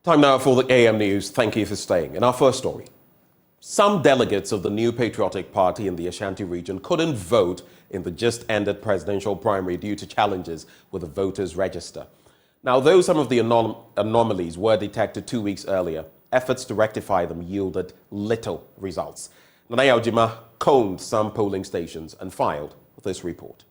Time now for the AM News. Thank you for staying. In our first story, some delegates of the New Patriotic Party in the Ashanti Region couldn't vote in the just-ended presidential primary due to challenges with the voters' register. Now, though some of the anomalies were detected 2 weeks earlier, efforts to rectify them yielded little results. Nanaya Ojima combed some polling stations and filed this report.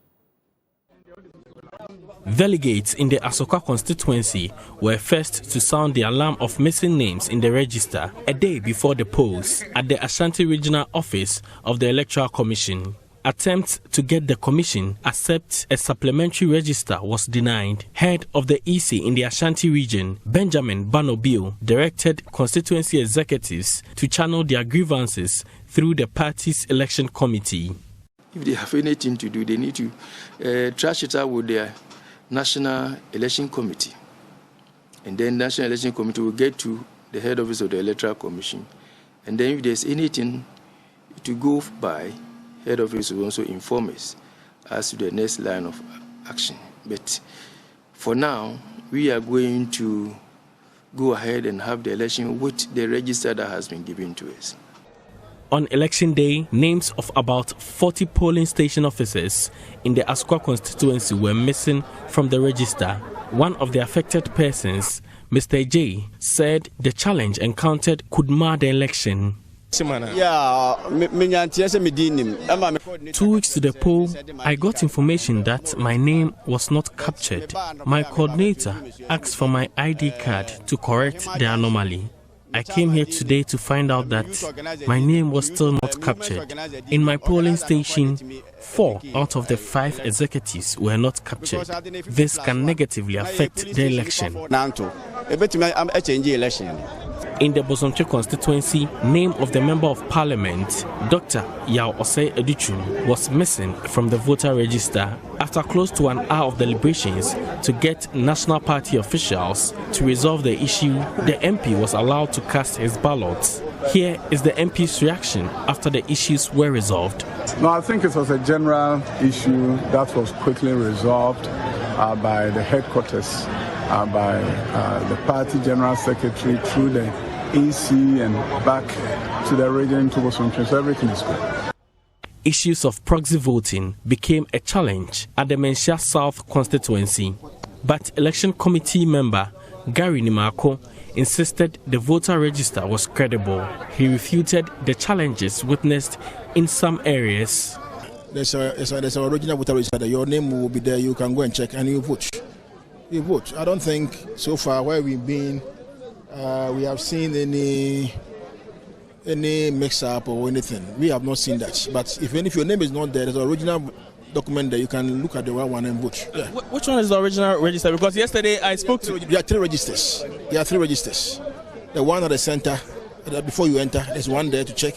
Delegates in the Asokwa constituency were first to sound the alarm of missing names in the register a day before the polls at the Ashanti Regional Office of the Electoral Commission. Attempts to get the commission accept a supplementary register was denied. Head of the EC in the Ashanti Region, Benjamin Banobio, directed constituency executives to channel their grievances through the party's election committee. If they have anything to do, they need to trash it out with their National Election Committee. And then National Election Committee will get to the head office of the Electoral Commission. And then if there's anything to go by, head office will also inform us as to the next line of action. But for now, we are going to go ahead and have the election with the register that has been given to us. On election day, names of about 40 polling station officers in the Asokwa constituency were missing from the register. One of the affected persons, Mr. J, said the challenge encountered could mar the election. 2 weeks to the poll, I got information that my name was not captured. My coordinator asked for my ID card to correct the anomaly. I came here today to find out that my name was still not captured. In my polling station, 4 out of the 5 executives were not captured. This can negatively affect the election. In the Bosomtwe constituency, name of the Member of Parliament, Dr. Yao Osei Educhun, was missing from the voter register after close to an hour of deliberations to get National Party officials to resolve the issue. The MP was allowed to cast his ballot. Here is the MP's reaction after the issues were resolved. No, I think it was a general issue that was quickly resolved by the headquarters, by the party general secretary through the EC and back to the region to Bosomtwe. So everything is good. Issues of proxy voting became a challenge at the Menchia South constituency, but election committee member Gary Nimako insisted the voter register was credible. He refuted the challenges witnessed in some areas. There's an original voter register. Your name will be there. You can go and check and you vote. You vote. I don't think so far where we've been, we have seen any mix-up or anything. We have not seen that. But if your name is not there, there's an original document there. You can look at the one and vote. Yeah. Which one is the original register? Because yesterday I spoke to... There are 3 registers. There are 3 registers. The one at the center, before you enter, there's one there to check.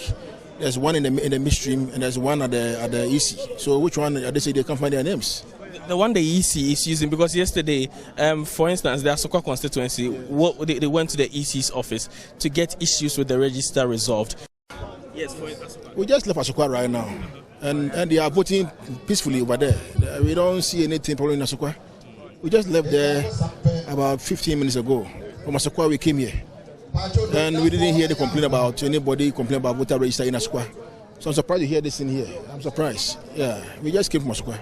There's one in the midstream, and there's one at the EC. So which one, they say they can't find their names? The one the EC is using, because yesterday, for instance, the Asokwa constituency, they went to the EC's office to get issues with the register resolved. Yes, for Asokwa. We just left Asokwa right now, and they are voting peacefully over there. We don't see anything problem in Asokwa. We just left there about 15 minutes ago. From Asokwa, we came here, and we didn't hear the complaint about anybody complaining about voter register in Asokwa. So I'm surprised to hear this in here. I'm surprised. Yeah, we just came from Asokwa.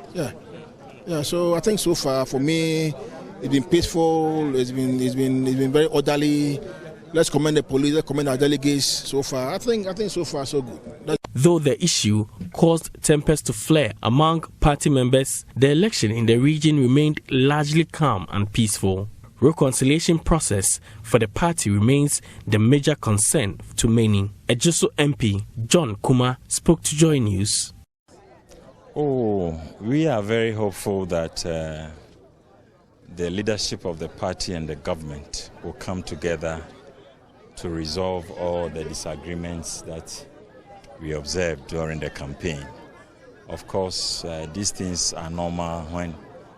Yeah, so I think so far for me, it's been peaceful. It's been very orderly. Let's commend the police. Let's commend our delegates. So far, I think so far so good. Though the issue caused tempers to flare among party members, the election in the region remained largely calm and peaceful. Reconciliation process for the party remains the major concern to many. Ejoso MP John Kuma spoke to JoyNews. We are very hopeful that the leadership of the party and the government will come together to resolve all the disagreements that we observed during the campaign. Of course, these things are normal when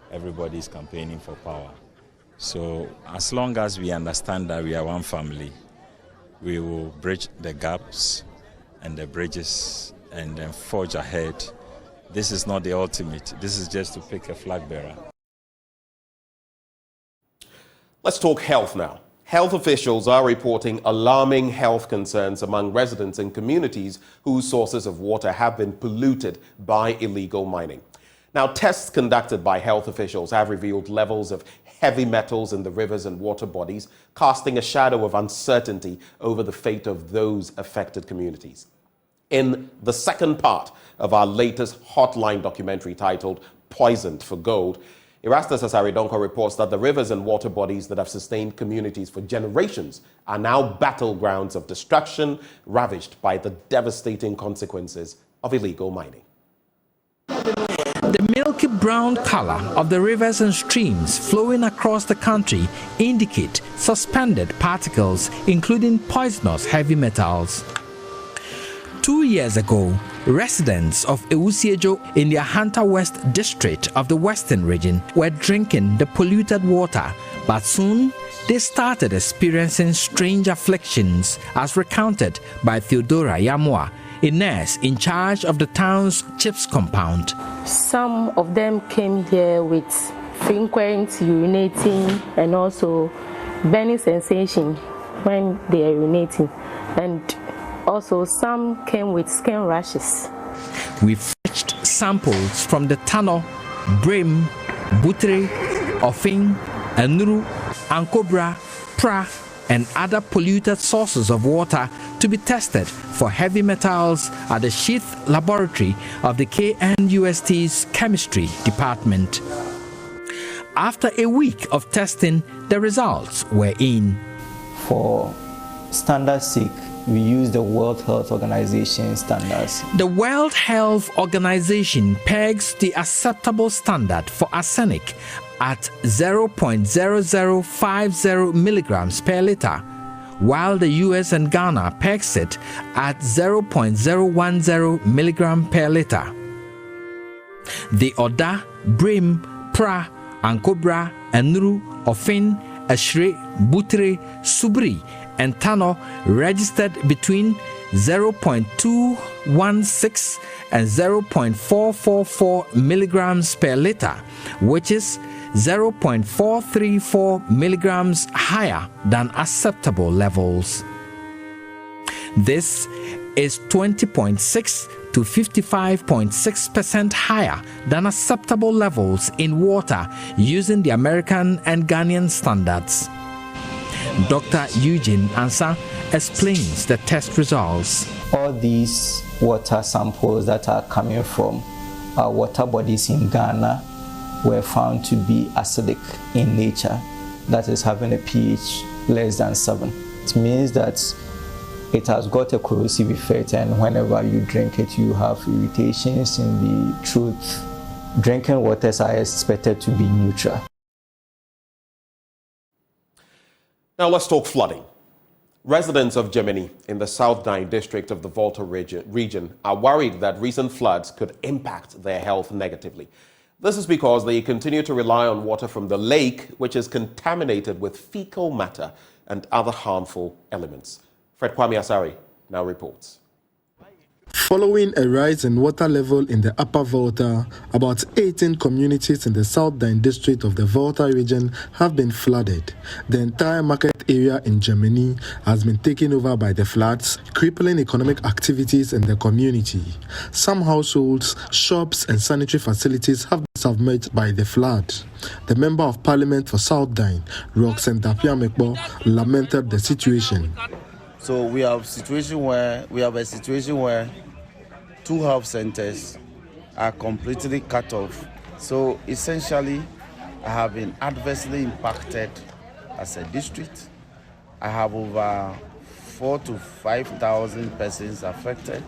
everybody is campaigning for power. So as long as we understand that we are one family, we will bridge the gaps and the bridges and then forge ahead. This is not the ultimate. This is just to pick a flag bearer. Let's talk health now. Health officials are reporting alarming health concerns among residents in communities whose sources of water have been polluted by illegal mining. Now, tests conducted by health officials have revealed levels of heavy metals in the rivers and water bodies, casting a shadow of uncertainty over the fate of those affected communities. In the second part of our latest Hotline documentary titled Poisoned for Gold, Erastus Asaridonko reports that the rivers and water bodies that have sustained communities for generations are now battlegrounds of destruction, ravaged by the devastating consequences of illegal mining. The milky brown color of the rivers and streams flowing across the country indicate suspended particles, including poisonous heavy metals. 2 years ago, residents of Ewusiejo in the Ahanta West district of the Western region were drinking the polluted water, but soon they started experiencing strange afflictions, as recounted by Theodora Yamua, a nurse in charge of the town's CHIPS compound. Some of them came here with frequent urinating and also burning sensation when they are urinating, and also some came with skin rashes. We fetched samples from the Tano, Brim, Butre, Ofin, Anuru, Ankobra, Pra, and other polluted sources of water to be tested for heavy metals at the Sheath Laboratory of the KNUST's Chemistry Department. After a week of testing, the results were in. For standard's sake, we use the World Health Organization standards. The World Health Organization pegs the acceptable standard for arsenic at 0.0050 milligrams per liter, while the US and Ghana pegs it at 0.010 milligram per liter. The Oda, Brim, Pra, Ankobra, Enru, Ofin, Ashre, Butre, Subri, and Tano registered between 0.216 and 0.444 milligrams per liter, which is 0.434 milligrams higher than acceptable levels. This is 20.6 to 55.6% higher than acceptable levels in water using the American and Ghanaian standards. Dr. Eugene Ansa explains the test results. All these water samples that are coming from our water bodies in Ghana were found to be acidic in nature, that is having a pH less than 7. It means that it has got a corrosive effect, and whenever you drink it, you have irritations. In the truth, drinking waters are expected to be neutral. Now let's talk flooding. Residents of Weni in the South Dine district of the Volta region are worried that recent floods could impact their health negatively. This is because they continue to rely on water from the lake, which is contaminated with fecal matter and other harmful elements. Fred Kwame Asari now reports. Following a rise in water level in the Upper Volta, about 18 communities in the South Dine district of the Volta region have been flooded. The entire market area in Weni has been taken over by the floods, crippling economic activities in the community. Some households, shops and sanitary facilities have been submerged by the flood. The Member of Parliament for South Dine, Roxanne Tapiamekbo, lamented the situation. So we have a situation where two health centers are completely cut off. So essentially, I have been adversely impacted as a district. I have over 4,000 to 5,000 persons affected.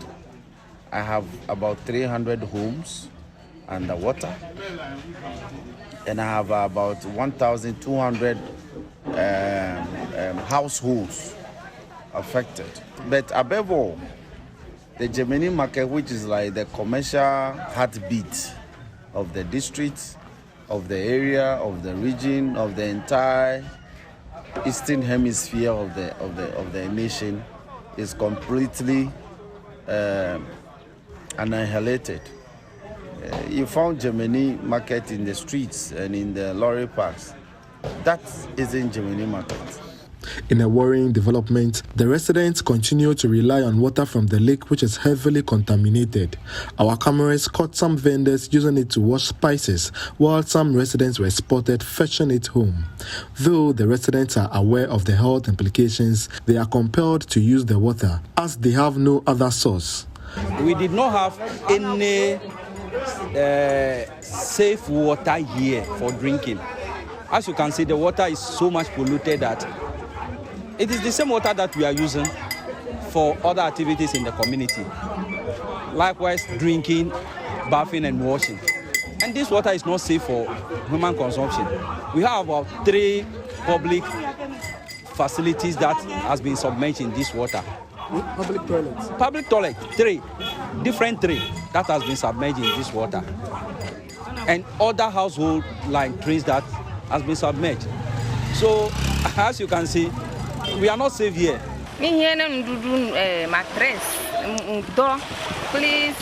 I have about 300 homes underwater, and I have about 1,200 households affected. But above all, the Weni market, which is like the commercial heartbeat of the district, of the area, of the region, of the entire eastern hemisphere of the nation, is completely annihilated. You found Weni market in the streets and in the lorry parks. That isn't Weni market. In a worrying development, the residents continue to rely on water from the lake, which is heavily contaminated. Our cameras caught some vendors using it to wash spices, while some residents were spotted fetching it home. Though the residents are aware of the health implications, they are compelled to use the water as they have no other source. We did not have any safe water here for drinking. As you can see, the water is so much polluted that it is the same water that we are using for other activities in the community. Likewise, drinking, bathing and washing. And this water is not safe for human consumption. We have about 3 public facilities that has been submerged in this water. Public toilets? Public toilet, 3 that has been submerged in this water. And other household like trees that has been submerged. So, as you can see, we are not safe here. Please,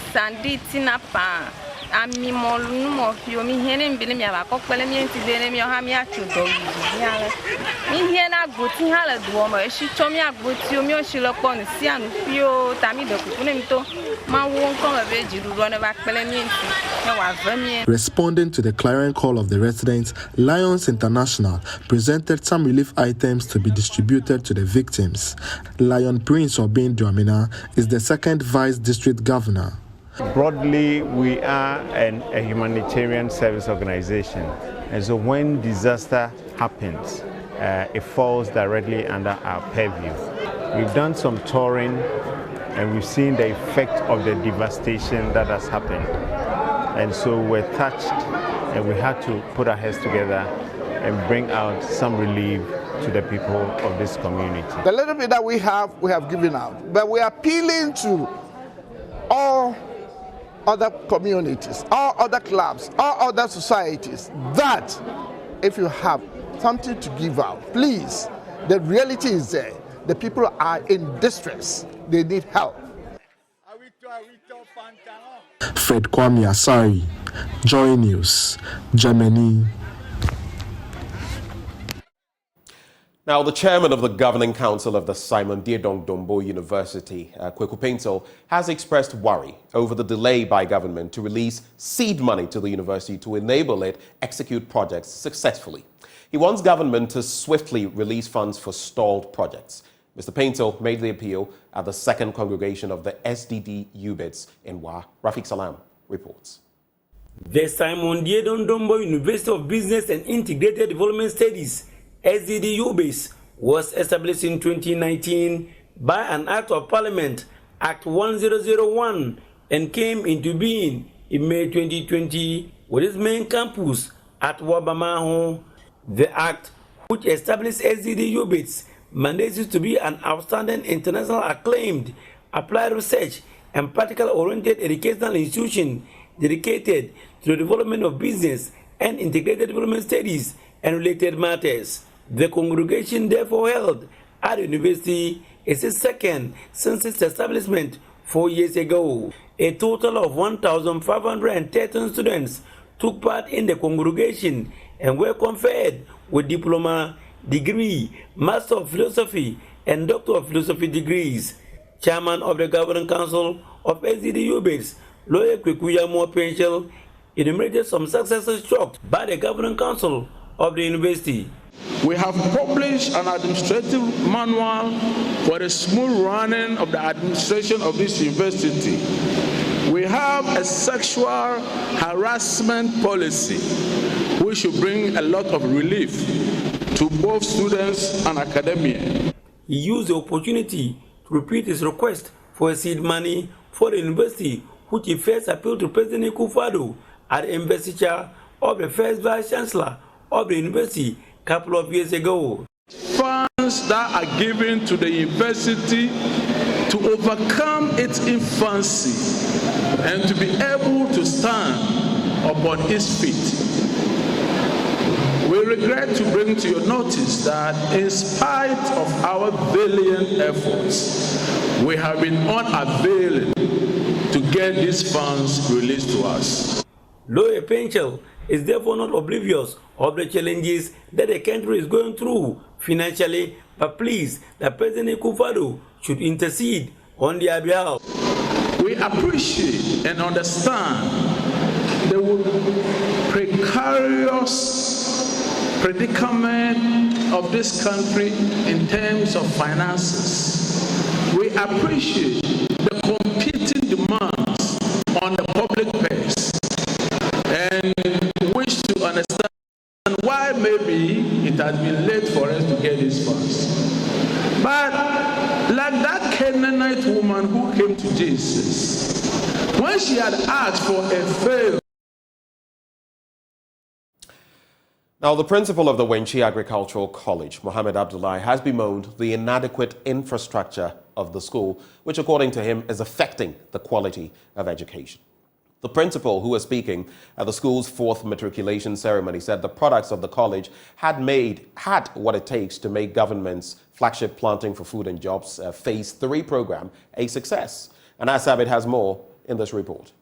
Responding to the clarion call of the residents, Lions International presented some relief items to be distributed to the victims. Lion Prince Obin Dramina is the second vice district governor. Broadly, we are a humanitarian service organization, and so when disaster happens, it falls directly under our purview. We've done some touring, and we've seen the effect of the devastation that has happened. And so we're touched, and we had to put our heads together and bring out some relief to the people of this community. The little bit that we have given out, but we are appealing to all other communities, all other clubs, all other societies, that if you have something to give out, please, the reality is there. The people are in distress. They need help. Fred Kwame Asari, JoyNews, Germany. Now, the chairman of the governing council of the Simon Dbo University, Kweku Paintel, has expressed worry over the delay by government to release seed money to the university to enable it execute projects successfully. He wants government to swiftly release funds for stalled projects. Mr. Paintel made the appeal at the second congregation of the SDD UBITS in Wa. Rafiq Salam reports. The Simon Dbo University of Business and Integrated Development Studies SDD UBITS was established in 2019 by an Act of Parliament, Act 1001, and came into being in May 2020 with its main campus at Wabamaho. The Act, which established SDD UBITS, mandates it to be an outstanding international acclaimed applied research and practical-oriented educational institution dedicated to the development of business and integrated development studies and related matters. The congregation therefore held at the university is its second since its establishment 4 years ago. A total of 1,513 students took part in the congregation and were conferred with diploma, degree, Master of Philosophy, and Doctor of Philosophy degrees. Chairman of the Governing Council of SDD UBITS, Lawyer Kweku Paintel, enumerated some successes struck by the Governing Council of the university. We have published an administrative manual for the smooth running of the administration of this university. We have a sexual harassment policy which should bring a lot of relief to both students and academia. He used the opportunity to repeat his request for seed money for the university, which he first appealed to President Akufo-Addo at the investiture of the first Vice Chancellor of the university a couple of years ago. Funds that are given to the university to overcome its infancy and to be able to stand upon its feet. We regret to bring to your notice that in spite of our valiant efforts, we have been unavailing to get these funds released to us. Lawyer Paintel is therefore not oblivious of the challenges that the country is going through financially, but pleased that President Akufo-Addo should intercede on their behalf. We appreciate and understand the precarious predicament of this country in terms of finances. We appreciate the competing demands on the public purse and wish to understand why maybe it has been late for us to get these funds. But like that Canaanite woman who came to Jesus, when she had asked for a favor. Now, the principal of the Weni Agricultural College, Mohammed Abdullah, has bemoaned the inadequate infrastructure of the school, which, according to him, is affecting the quality of education. The principal, who was speaking at the school's 4th matriculation ceremony, said the products of the college had what it takes to make government's flagship Planting for Food and Jobs Phase 3 program a success. And Asabit has more in this report.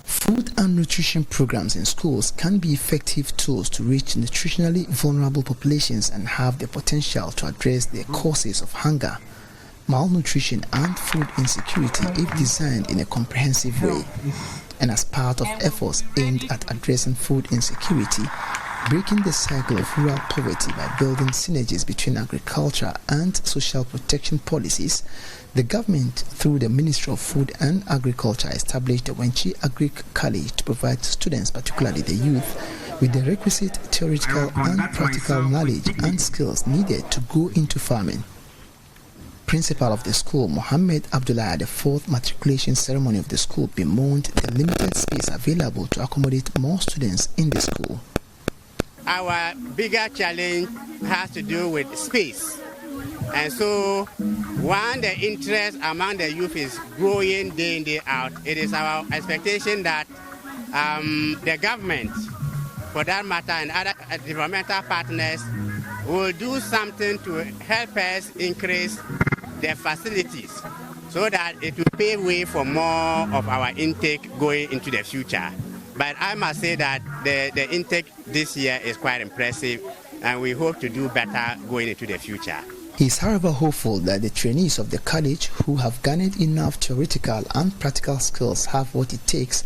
Food and nutrition programs in schools can be effective tools to reach nutritionally vulnerable populations and have the potential to address the causes of hunger, malnutrition and food insecurity if designed in a comprehensive way. And as part of efforts aimed at addressing food insecurity, breaking the cycle of rural poverty by building synergies between agriculture and social protection policies, the government, through the Ministry of Food and Agriculture, established the Weni Agric College to provide students, particularly the youth, with the requisite theoretical and practical knowledge and skills needed to go into farming. Principal of the school, Mohammed Abdullah, at the 4th matriculation ceremony of the school, bemoaned the limited space available to accommodate more students in the school. Our bigger challenge has to do with space. And so, the interest among the youth is growing day in, day out. It is our expectation that the government, for that matter, and other developmental partners will do something to help us increase the facilities so that it will pave way for more of our intake going into the future. But I must say that the intake this year is quite impressive, and we hope to do better going into the future. He is, however, hopeful that the trainees of the college who have garnered enough theoretical and practical skills have what it takes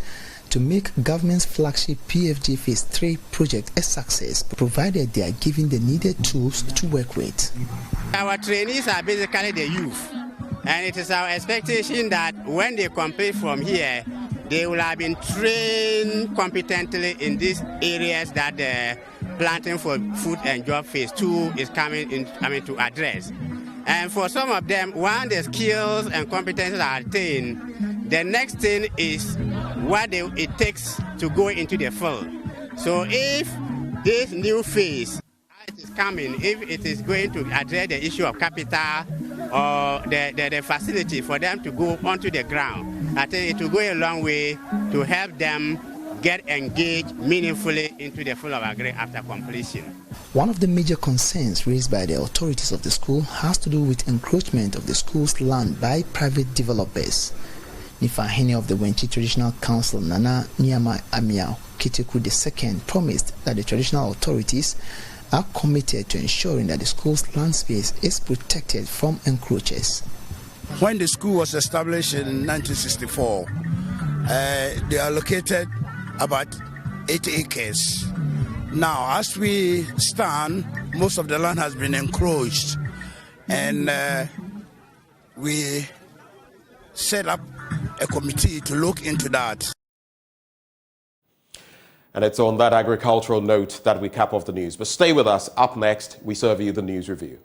to make government's flagship PFG Phase 3 project a success, provided they are given the needed tools to work with. Our trainees are basically the youth, and it is our expectation that when they complete from here, they will have been trained competently in these areas that the Planting for Food and Job Phase 2 is coming to address. And for some of them, once the skills and competences are attained, the next thing is what it takes to go into the field. So if this new phase is coming, if it is going to address the issue of capital or the facility for them to go onto the ground, I think it will go a long way to help them get engaged meaningfully into the field of agri after completion. One of the major concerns raised by the authorities of the school has to do with encroachment of the school's land by private developers. Nifahene of the Weni Traditional Council, Nana Niama Amiao Kiteku II, promised that the traditional authorities are committed to ensuring that the school's land space is protected from encroachers. When the school was established in 1964, they allocated about 8 acres. Now, as we stand, most of the land has been encroached, and we set up a committee to look into that. And it's on that agricultural note that we cap off the news. But stay with us. Up next, we serve you the news review.